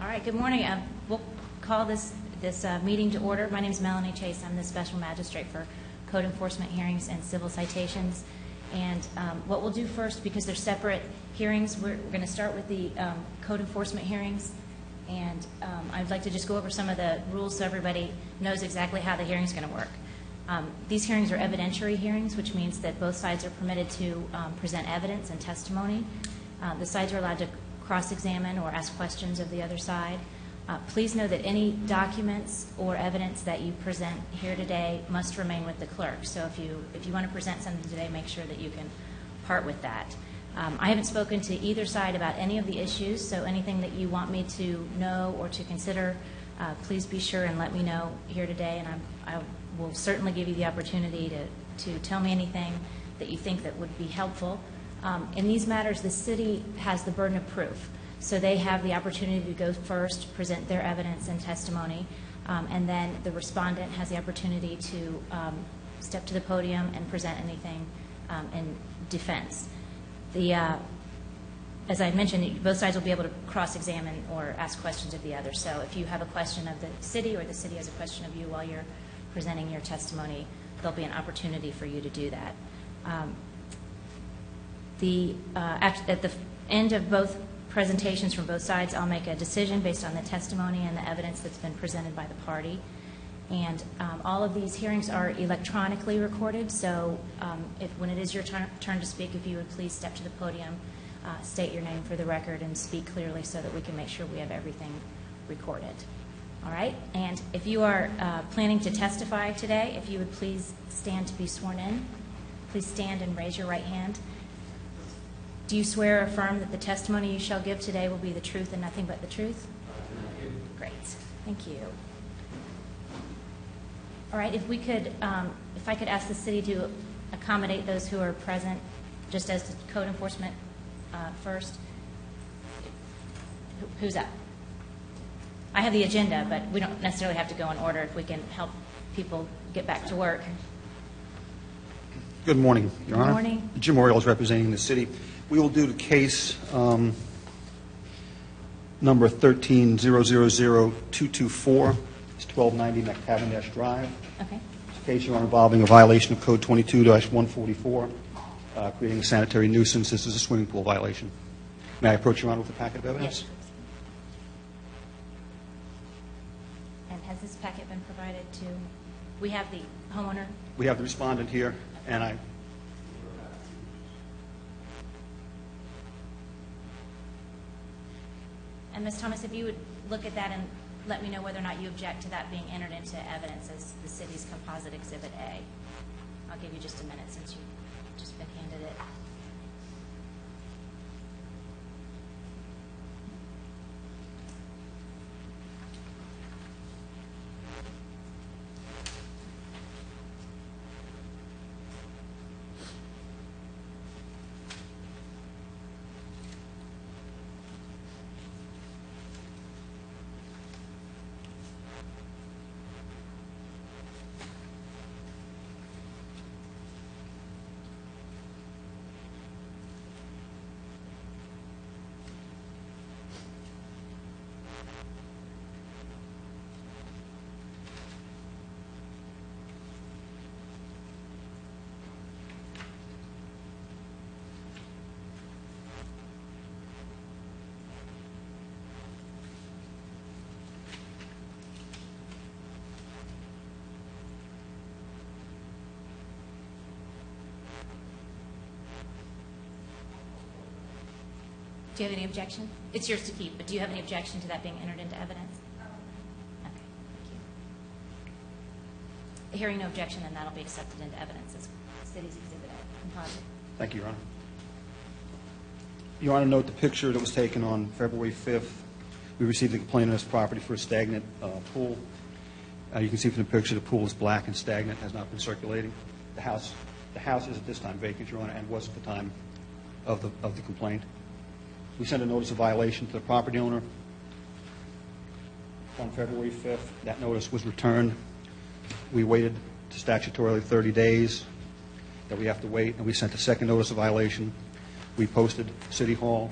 All right, good morning. We'll call this meeting to order. My name is Melanie Chase. I'm the Special Magistrate for Code Enforcement Hearings and Civil Citations. And what we'll do first, because they're separate hearings, we're going to start with the Code Enforcement hearings. And I'd like to just go over some of the rules so everybody knows exactly how the hearing is going to work. These hearings are evidentiary hearings, which means that both sides are permitted to present evidence and testimony. The sides are allowed to cross-examine or ask questions of the other side. Please know that any documents or evidence that you present here today must remain with the clerk. So if you want to present something today, make sure that you can part with that. I haven't spoken to either side about any of the issues, so anything that you want me to know or to consider, please be sure and let me know here today, and I will certainly give you the opportunity to tell me anything that you think that would be helpful. In these matters, the city has the burden of proof, so they have the opportunity to go first, present their evidence and testimony, and then the respondent has the opportunity to step to the podium and present anything in defense. As I mentioned, both sides will be able to cross-examine or ask questions of the other. So if you have a question of the city or the city has a question of you while you're presenting your testimony, there'll be an opportunity for you to do that. At the end of both presentations from both sides, I'll make a decision based on the testimony and the evidence that's been presented by the party. And all of these hearings are electronically recorded, so when it is your turn to speak, if you would please step to the podium, state your name for the record, and speak clearly so that we can make sure we have everything recorded. All right? And if you are planning to testify today, if you would please stand to be sworn in. Please stand and raise your right hand. Do you swear or affirm that the testimony you shall give today will be the truth and nothing but the truth? Great. Thank you. All right, if I could ask the city to accommodate those who are present, just as code enforcement first. Who's up? I have the agenda, but we don't necessarily have to go in order if we can help people get back to work. Good morning, Your Honor. Good morning. Jim Oriole is representing the city. We will do the case number 13-000224. It's 1290 McTavish Drive. Okay. It's a case, Your Honor, involving a violation of Code 22-144, creating a sanitary nuisance. This is a swimming pool violation. May I approach, Your Honor, with a packet of evidence? Yes. And has this packet been provided to? We have the homeowner. We have the respondent here, and I. And Ms. Thomas, if you would look at that and let me know whether or not you object to that being entered into evidence as the city's composite exhibit A. I'll give you just a minute since you've just been handed it. Do you have any objection? It's yours to keep, but do you have any objection to that being entered into evidence? Okay, thank you. Hearing no objection, then that'll be accepted into evidence as city's exhibit A composite. Thank you, Your Honor. Your Honor, note the picture that was taken on February 5th. We received a complaint on this property for a stagnant pool. You can see from the picture the pool is black and stagnant, has not been circulating. The house is at this time vacant, Your Honor, and was at the time of the complaint. We sent a notice of violation to the property owner on February 5th. That notice was returned. We waited statutorily 30 days that we have to wait, and we sent a second notice of violation. We posted City Hall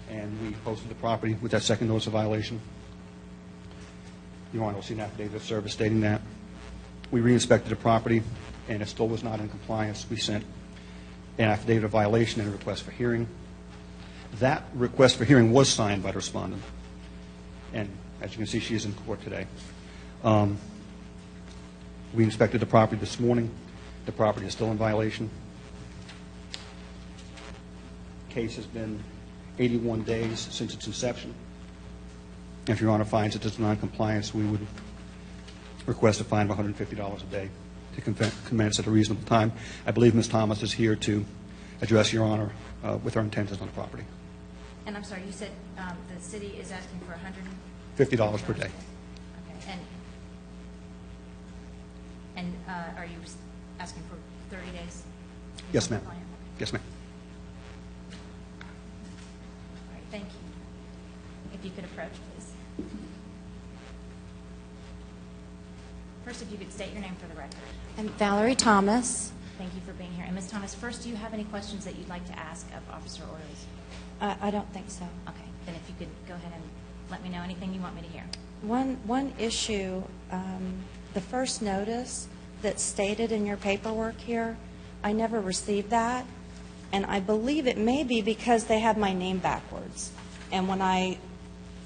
and we posted the property with that second notice of violation. Your Honor will see an affidavit of service stating that. We re-inspected the property, and it still was not in compliance. We sent an affidavit of violation and a request for hearing. That request for hearing was signed by the respondent, and as you can see, she is in court today. We inspected the property this morning. The property is still in violation. Case has been 81 days since its inception. If Your Honor finds it is non-compliance, we would request a fine of $150 a day to commence at a reasonable time. I believe Ms. Thomas is here to address Your Honor with her intentions on the property. And I'm sorry, you said the city is asking for $50 per day. Okay. And are you asking for 30 days? Yes, ma'am. Yes, ma'am. All right, thank you. If you could approach, please. First, if you could state your name for the record. I'm Valerie Thomas. Thank you for being here. And Ms. Thomas, first, do you have any questions that you'd like to ask of Officer Ortiz? I don't think so. Okay, then if you could go ahead and let me know anything you want me to hear. One issue, the first notice that's stated in your paperwork here, I never received that, and I believe it may be because they have my name backwards. And when I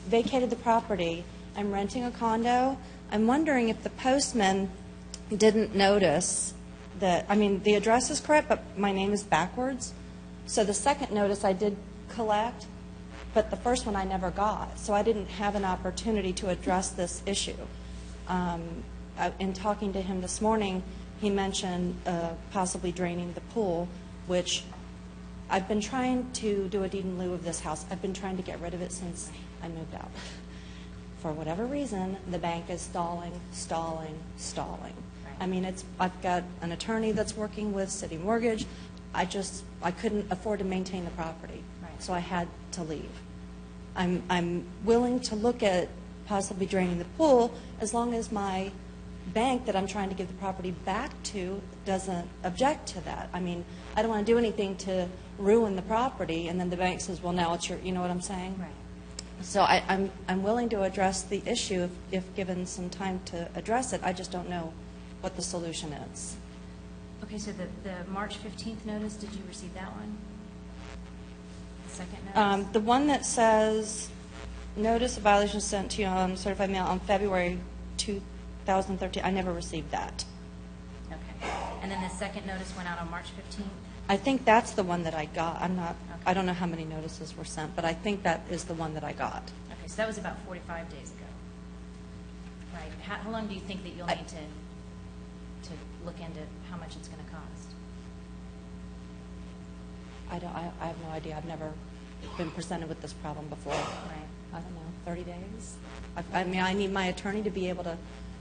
vacated the property, I'm renting a condo. I'm wondering if the postman didn't notice that, I mean, the address is correct, but my name is backwards. So the second notice I did collect, but the first one I never got. So I didn't have an opportunity to address this issue. In talking to him this morning, he mentioned possibly draining the pool, which I've been trying to do a deed in lieu of this house. I've been trying to get rid of it since I moved out. For whatever reason, the bank is stalling. I mean, I've got an attorney that's working with City Mortgage. I couldn't afford to maintain the property, so I had to leave. I'm willing to look at possibly draining the pool as long as my bank that I'm trying to give the property back to doesn't object to that. I mean, I don't want to do anything to ruin the property, and then the bank says, well, now it's your, you know what I'm saying? Right. So I'm willing to address the issue if given some time to address it. I just don't know what the solution is. Okay, so the March 15th notice, did you receive that one? The second notice? The one that says notice of violation sent to you on certified mail on February 2013, I never received that. Okay. And then the second notice went out on March 15th? I think that's the one that I got. Okay. I don't know how many notices were sent, but I think that is the one that I got. Okay, so that was about 45 days ago. Right. How long do you think that you'll need to look into how much it's going to cost? I have no idea. I've never been presented with this problem before. Right. I don't know, 30 days? I mean, I need my attorney to be able to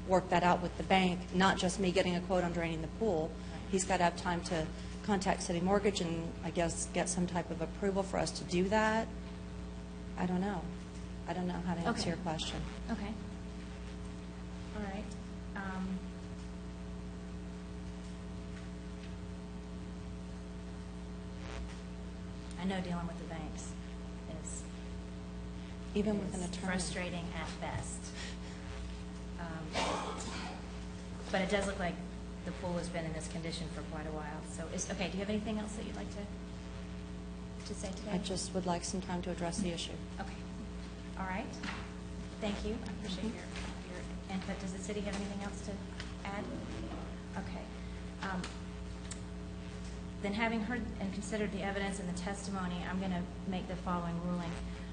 work that out with the bank, not just me getting a quote on draining the pool. Right. He's got to have time to contact City Mortgage and, I guess, get some type of approval for us to do that. I don't know. I don't know how to answer your question. Okay. All right. I know dealing with the banks is Even with an attorney. frustrating at best. But it does look like the pool has been in this condition for quite a while. So, okay, do you have anything else that you'd like to say today? I just would like some time to address the issue. Okay. All right. Thank you. I appreciate your input. Does the city have anything else to add? Okay. Then having heard and considered the evidence and the testimony, I'm going to make the following ruling.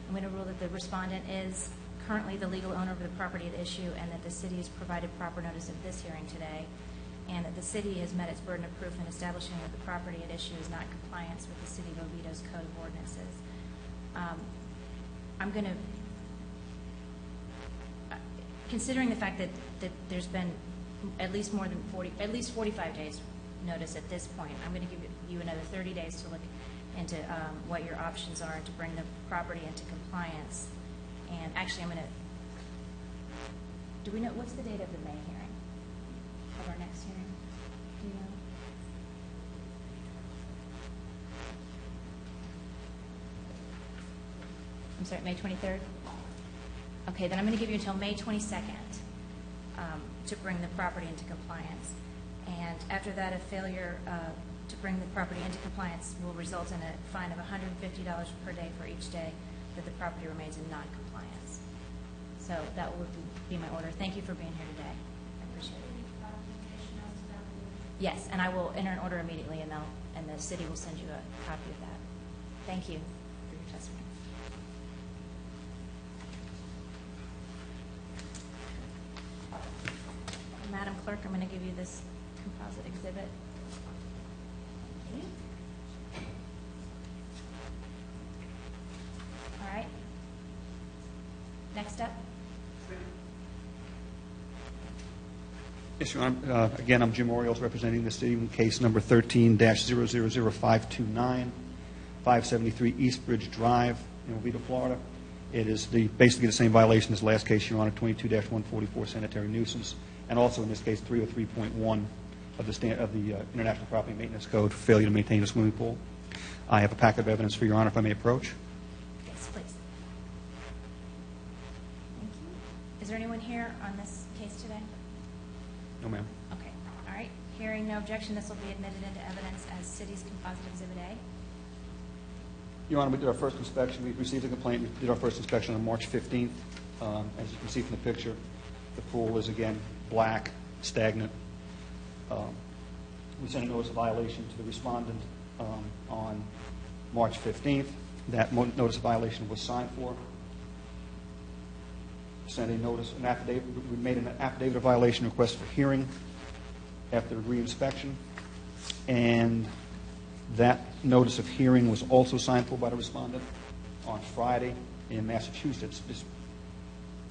I'm going to rule that the respondent is currently the legal owner of the property at issue and that the city has provided proper notice of this hearing today, and that the city has met its burden of proof in establishing that the property at issue is not in compliance with the City of Oviedo's Code of Ordinances. I'm going to, considering the fact that there's been at least 45 days notice at this point, I'm going to give you another 30 days to look into what your options are to bring the property into compliance. And actually, I'm going to, do we know, what's the date of the May hearing, of our next hearing? Do you know? I'm sorry, May 23rd? Okay, then I'm going to give you until May 22nd to bring the property into compliance. And after that, a failure to bring the property into compliance will result in a fine of $150 per day for each day that the property remains in non-compliance. So that would be my order. Thank you for being here today. I appreciate it. Yes, and I will enter an order immediately, and the city will send you a copy of that. Thank you for your testimony. Madam Clerk, I'm going to give you this composite exhibit. Thank you. All right. Next up. Yes, Your Honor. Again, I'm Jim Orioles representing the city in case number 13-000529, 573 Eastbridge Drive in Oviedo, Florida. It is basically the same violation as the last case, Your Honor, 22-144 sanitary nuisance, and also in this case 303.1 of the International Property Maintenance Code, failure to maintain a swimming pool. I have a packet of evidence for Your Honor, if I may approach. Yes, please. Thank you. Is there anyone here on this case today? No, ma'am. Okay. All right. Hearing no objection, this will be admitted into evidence as city's composite exhibit A. Your Honor, we did our first inspection. We received a complaint. We did our first inspection on March 15th. As you can see from the picture, the pool is, again, black, stagnant. We sent a notice of violation to the respondent on March 15th. That notice of violation was signed for. Sent a notice, an affidavit. We made an affidavit of violation request for hearing after the reinspection, and that notice of hearing was also signed for by the respondent on Friday in Massachusetts.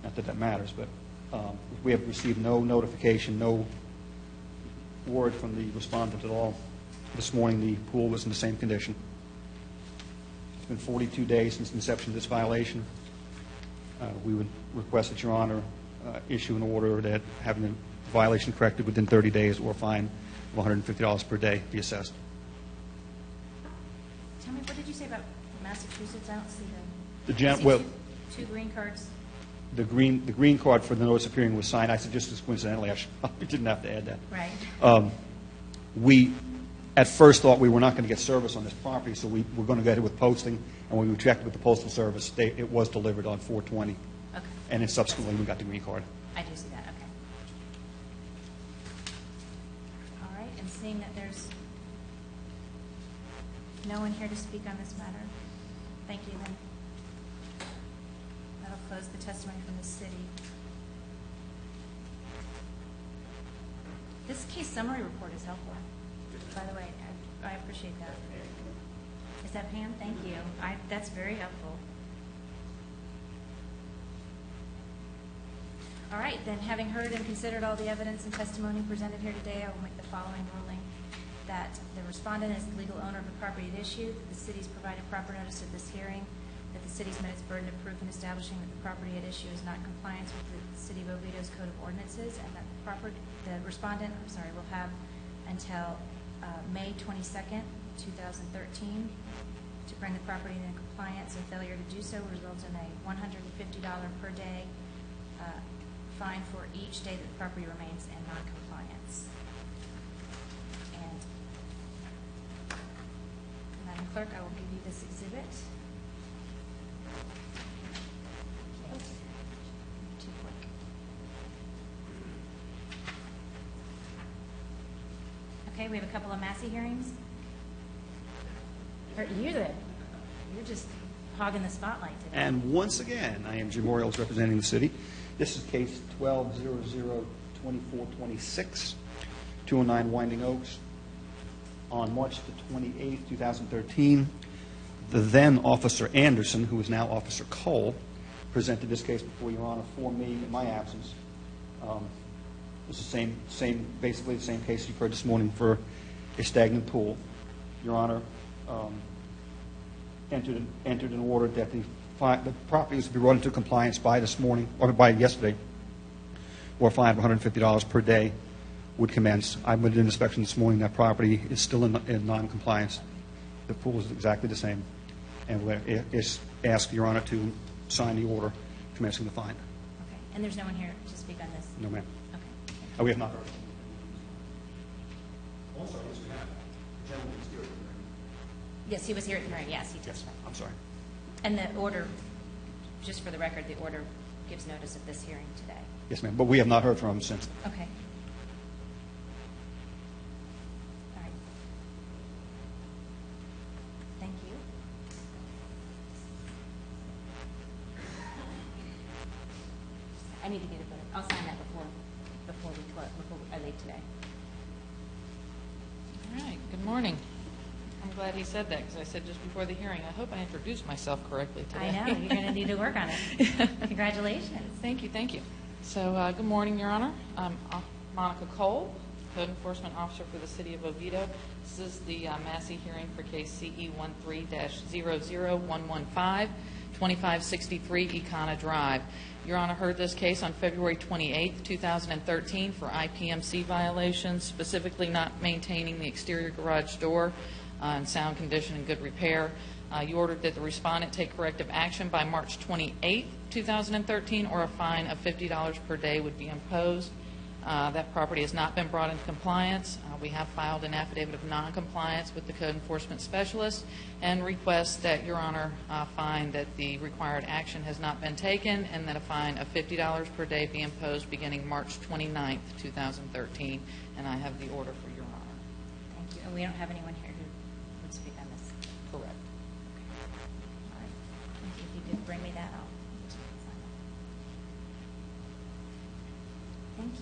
Not that that matters, but we have received no notification, no word from the respondent at all. This morning, the pool was in the same condition. It's been 42 days since the inception of this violation. We would request that Your Honor issue an order that having the violation corrected within 30 days or a fine of $150 per day be assessed. Tell me, what did you say about Massachusetts? I don't see two green cards. The green card for the notice of hearing was signed. I said just as coincidentally, I didn't have to add that. Right. We at first thought we were not going to get service on this property, so we were going to get it with posting, and when we checked with the Postal Service, it was delivered on 4/20. Okay. And then subsequently we got the green card. I do see that. Okay. All right. And seeing that there's no one here to speak on this matter, thank you. Then that'll close the testimony from the city. This case summary report is helpful. By the way, I appreciate that. Is that Pam? Thank you. That's very helpful. All right, then, having heard and considered all the evidence and testimony presented here today, I will make the following ruling: that the respondent is the legal owner of the property at issue, that the city's provided proper notice of this hearing, that the city's met its burden of proof in establishing that the property at issue is not in compliance with the City of Oviedo's Code of Ordinances, and that the respondent, will have until May 22nd, 2013, to bring the property into compliance, and failure to do so results in a $150 per day fine for each day that the property remains in non-compliance. And Madam Clerk, I will give you this exhibit. Oops. Too quick. Okay, we have a couple of Massey hearings. You're just hogging the spotlight today. And once again, I am Jim Orioles representing the city. This is case 12-00-2426, 209 Winding Oaks. On March the 28th, 2013, the then Officer Anderson, who is now Officer Cole, presented this case before Your Honor for me in my absence. This is basically the same case you've heard this morning for a stagnant pool. Your Honor entered an order that the property was to be brought into compliance by this morning, or by yesterday, or a fine of $150 per day would commence. I went to an inspection this morning. That property is still in non-compliance. The pool is exactly the same, and ask Your Honor to sign the order commencing the fine. Okay. And there's no one here to speak on this? No, ma'am. Okay. We have not heard. Oh, sorry, yes, we have. The gentleman is here. Yes, he was here at the hearing. Yes, he Yes, testified. I'm sorry. And the order, just for the record, the order gives notice of this hearing today. Yes, ma'am, but we have not heard from him since. Okay. All right. Thank you. I need to get it, but I'll sign that before we close, before I leave today. All right, good morning. I'm glad he said that, because I said just before the hearing, I hope I introduced myself correctly today. I know, you're going to need to work on it. Congratulations. Thank you, thank you. So, good morning, Your Honor. I'm Monica Cole, Code Enforcement Officer for the City of Oviedo. This is the Massey hearing for case CE 13-00115, 2563 Econo Drive. Your Honor heard this case on February 28, 2013 for IPMC violations, specifically not maintaining the exterior garage door in sound condition and good repair. You ordered that the respondent take corrective action by March 28, 2013, or a fine of $50 per day would be imposed. That property has not been brought into compliance. We have filed an affidavit of noncompliance with the Code Enforcement Specialist and request that Your Honor find that the required action has not been taken and that a fine of $50 per day be imposed beginning March 29, 2013. And I have the order for Your Honor. Thank you. And we don't have anyone here who would speak on this. Correct. All right. If you could bring me that, I'll sign it. Thank you.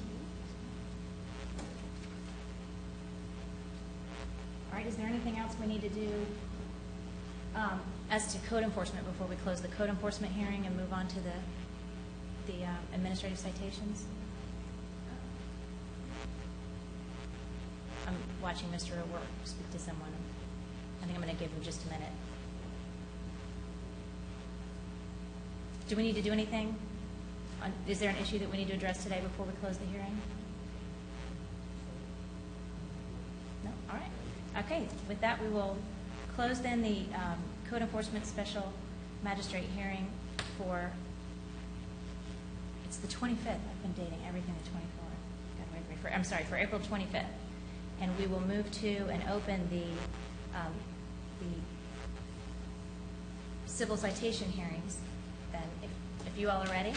All right, is there anything else we need to do as to code enforcement before we close the code enforcement hearing and move on to the administrative citations? I'm watching Mr. O'Rourke speak to someone. I think I'm going to give him just a minute. Do we need to do anything? Is there an issue that we need to address today before we close the hearing? No? All right. Okay. With that, we will close then the Code Enforcement Special Magistrate hearing for, it's the 25th. I've been dating everything the 24th. Got away from me. I'm sorry, for April 25th. And we will move to and open the civil citation hearings then, if you all are ready.